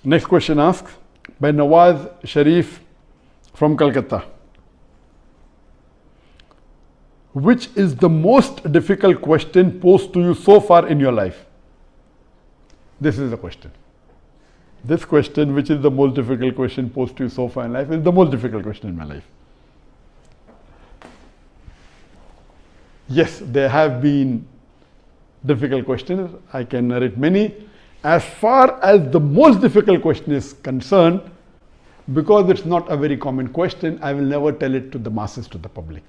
Next question asks by Nawaz Sharif from Calcutta. Which is the most difficult question posed to you so far in your life? This is the question. This question, which is the most difficult question posed to you so far in life, is the most difficult question in my life. Yes, there have been difficult questions. I can narrate many. As far as the most difficult question is concerned, because it's not a very common question, I will never tell it to the masses, to the public.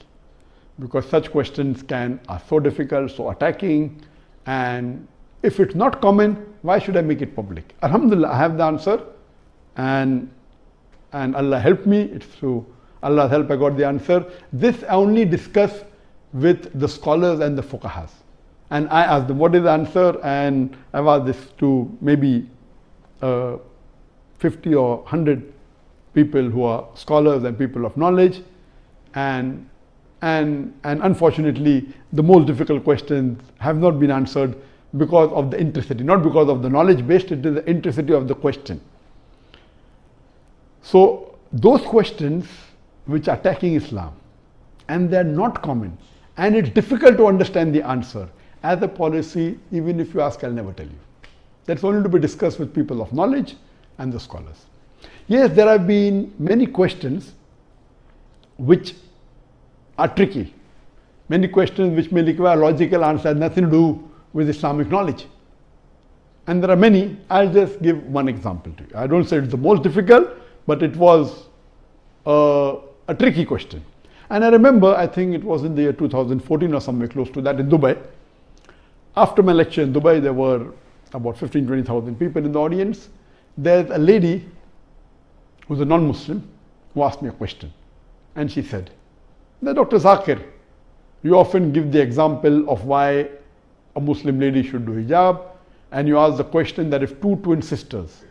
Because such questions are so difficult, so attacking, and if it's not common, why should I make it public? Alhamdulillah, I have the answer, and Allah helped me. It's through Allah's help I got the answer. This I only discuss with the scholars and the fuqahas. And I asked them, what is the answer? And I've asked this to maybe 50 or 100 people who are scholars and people of knowledge. And unfortunately, the most difficult questions have not been answered because of the intricity, not because of the knowledge based, it is the intricity of the question. So those questions which are attacking Islam, and they're not common, and it's difficult to understand the answer. As a policy, even if you ask, I'll never tell you. That's only to be discussed with people of knowledge and the scholars. Yes, there have been many questions which are tricky. Many questions which may require logical answer, has nothing to do with Islamic knowledge. And there are many. I'll just give one example to you. I don't say it's the most difficult, but it was a tricky question. And I remember, I think it was in the year 2014 or somewhere close to that in Dubai. After my lecture in Dubai, there were about 15,000-20,000 people in the audience. There's a lady who's a non-Muslim who asked me a question. And she said, Dr. Zakir, you often give the example of why a Muslim lady should do hijab, and you ask the question that if two twin sisters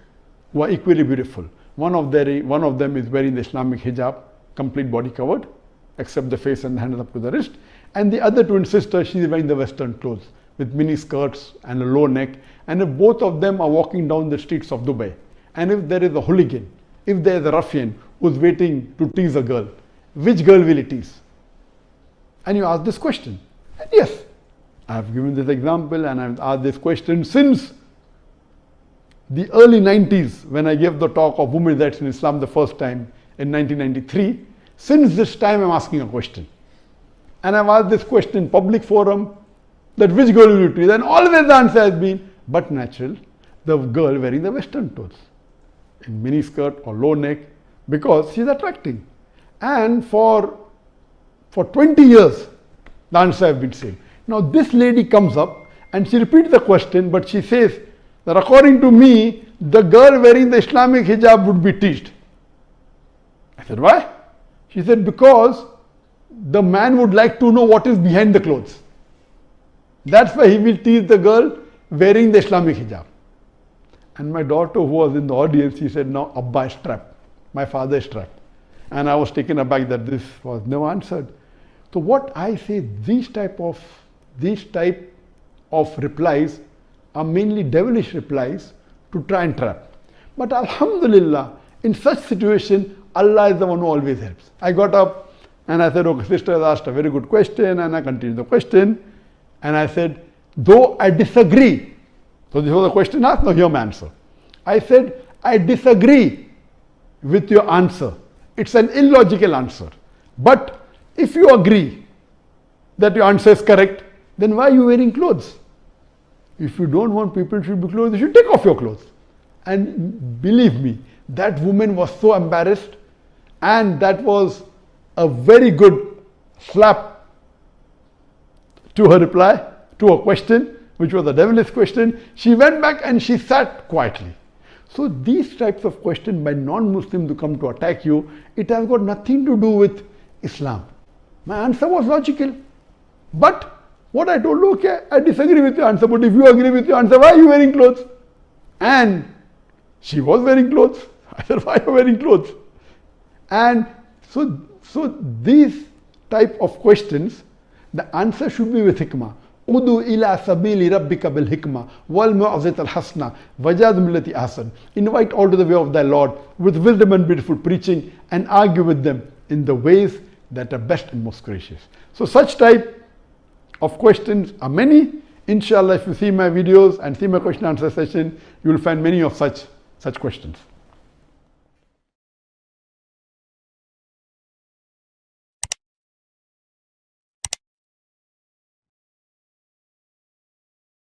who are equally beautiful, one of them is wearing the Islamic hijab, complete body covered, except the face and the hands up to the wrist, and the other twin sister, she is wearing the Western clothes with mini skirts and a low neck, and if both of them are walking down the streets of Dubai, and if there is a hooligan, if there is a ruffian who's waiting to tease a girl, which girl will he tease? And you ask this question. And yes, I have given this example and I've asked this question since the early 90s when I gave the talk of women's rights in Islam the first time in 1993. Since this time I'm asking a question. And I've asked this question in public forum that which girl will you tease? And always the answer has been, but natural, the girl wearing the Western clothes in mini skirt or low neck because she's attracting. And for 20 years, the answer has been same. Now this lady comes up and she repeats the question, but she says that according to me, the girl wearing the Islamic hijab would be teased. I said, why? She said, because the man would like to know what is behind the clothes. That's why he will tease the girl wearing the Islamic hijab. And my daughter who was in the audience, she said, no, Abba is trapped. My father is trapped. And I was taken aback that this was never answered. So what I say, these type of replies are mainly devilish replies to try and trap. But Alhamdulillah, in such situation, Allah is the one who always helps. I got up and I said, okay, sister has asked a very good question, and I continued the question. And I said, though I disagree. So this was a question asked, now hear my answer. I said, I disagree with your answer. It's an illogical answer. But if you agree that your answer is correct, then why are you wearing clothes? If you don't want people to be clothes, you should take off your clothes. And believe me, that woman was so embarrassed, and that was a very good slap to her reply, to her question, which was a devilish question. She went back and she sat quietly. So these types of questions by non-Muslims who come to attack you, it has got nothing to do with Islam. My answer was logical. But what I told, okay, I disagree with your answer, but if you agree with your answer, why are you wearing clothes? And she was wearing clothes. I said, why are you wearing clothes? And so these type of questions, the answer should be with hikmah. Udu ila sabili rabbika bil hikmah wal mu'azat al hasna wajadum lati ahsan. Invite all to the way of thy Lord with wisdom and beautiful preaching, and argue with them in the ways that are best and most gracious. So such type of questions are many. Inshallah, if you see my videos and see my question answer session, you will find many of such questions.